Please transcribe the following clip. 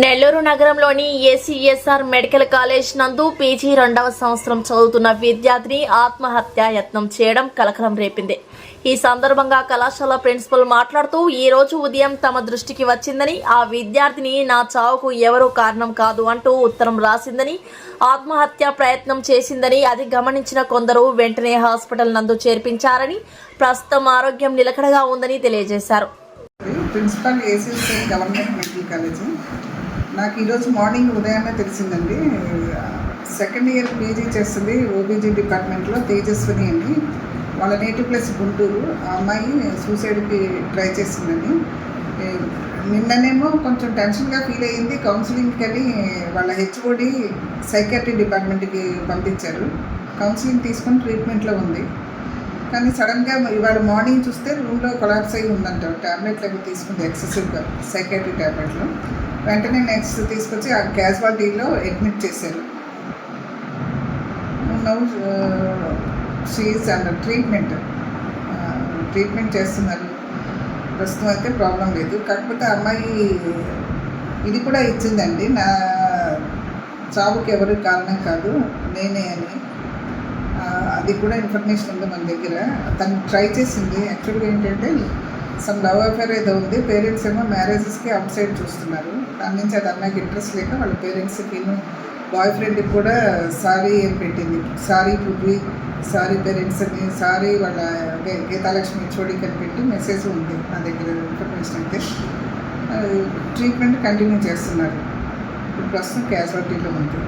నెల్లూరు నగరంలోని ACSR medical college నందు PG 2వ సంవత్సరం చదువుతున్న విద్యార్థిని ఆత్మహత్య యత్నం చేయడం కలకలం రేపింది. ఈ సందర్భంగా కళాశాల ప్రిన్సిపల్ మాట్లాడుతూ ఈ రోజు ఉదయం తమ దృష్టికి వచ్చిందని, ఆ విద్యార్థిని నా చావుకు ఎవరూ కారణం కాదు అంటూ ఉత్తరం రాసిందని, ఆత్మహత్య ప్రయత్నం చేసిందని, అది గమనించిన కొందరు వెంటనే హాస్పిటల్ నందు చేర్పించారని, ప్రస్తుతం ఆరోగ్యం నిలకడగా ఉందని తెలియజేశారు. Principal ACSR government medical college. నాకు ఈరోజు మార్నింగ్ ఉదయాన్నే తెలిసిందండి. సెకండ్ ఇయర్ పీజీ చేస్తుంది ఓబీజీ డిపార్ట్మెంట్లో తేజస్విని అని. వాళ్ళ నేటివ్ ప్లేస్ గుంటూరు. ఆ అమ్మాయి సూసైడ్కి ట్రై చేసిందని. నిన్ననేమో కొంచెం టెన్షన్గా ఫీల్ అయ్యింది. కౌన్సిలింగ్కి అని వాళ్ళ హెచ్ఓడి సైకాట్రీ డిపార్ట్మెంట్కి పంపించారు. కౌన్సిలింగ్ తీసుకొని ట్రీట్మెంట్లో ఉంది. కానీ సడన్గా ఇవాళ మార్నింగ్ చూస్తే రూమ్లో కొలాప్స్ అయ్యి ఉందంట. ట్యాబ్లెట్లు అవి తీసుకుంది ఎక్సెసివ్గా, సైకాట్రీ ట్యాబ్లెట్లు. వెంటనే నెక్స్ట్ తీసుకొచ్చి ఆ క్యాజువాలిటీలో అడ్మిట్ చేశారు. నౌ షీఈస్ అండర్ ట్రీట్మెంట్ చేస్తున్నారు. ప్రస్తుతం అయితే ప్రాబ్లం లేదు. కాకపోతే అమ్మాయి ఇది కూడా ఇచ్చిందండి, నా చావుకి ఎవరు కారణం కాదు, నేనే అని. అది కూడా ఇన్ఫర్మేషన్ ఉంది మన దగ్గర. తను ట్రై చేసింది. యాక్చువల్గా ఏంటంటే సమ్ లవ్ అఫేర్ ఏదో ఉంది. పేరెంట్స్ ఏమో మ్యారేజెస్కి అవుట్ సైడ్ చూస్తున్నారు. దాని నుంచి అది అమ్మాయికి ఇంట్రెస్ట్ లేక వాళ్ళ పేరెంట్స్కి, బాయ్ ఫ్రెండ్కి కూడా సారీ ఏం పెట్టింది. సారీ పువ్వి, సారీ పేరెంట్స్ అని, సారీ వాళ్ళ గీతాలక్ష్మి చోడికి అని పెట్టి మెసేజ్ ఉంది నా దగ్గర ఇన్ఫర్మేషన్. అయితే ట్రీట్మెంట్ కంటిన్యూ చేస్తున్నారు. ఇప్పుడు ప్రస్తుతం క్యాజువాలిటీలో ఉంది.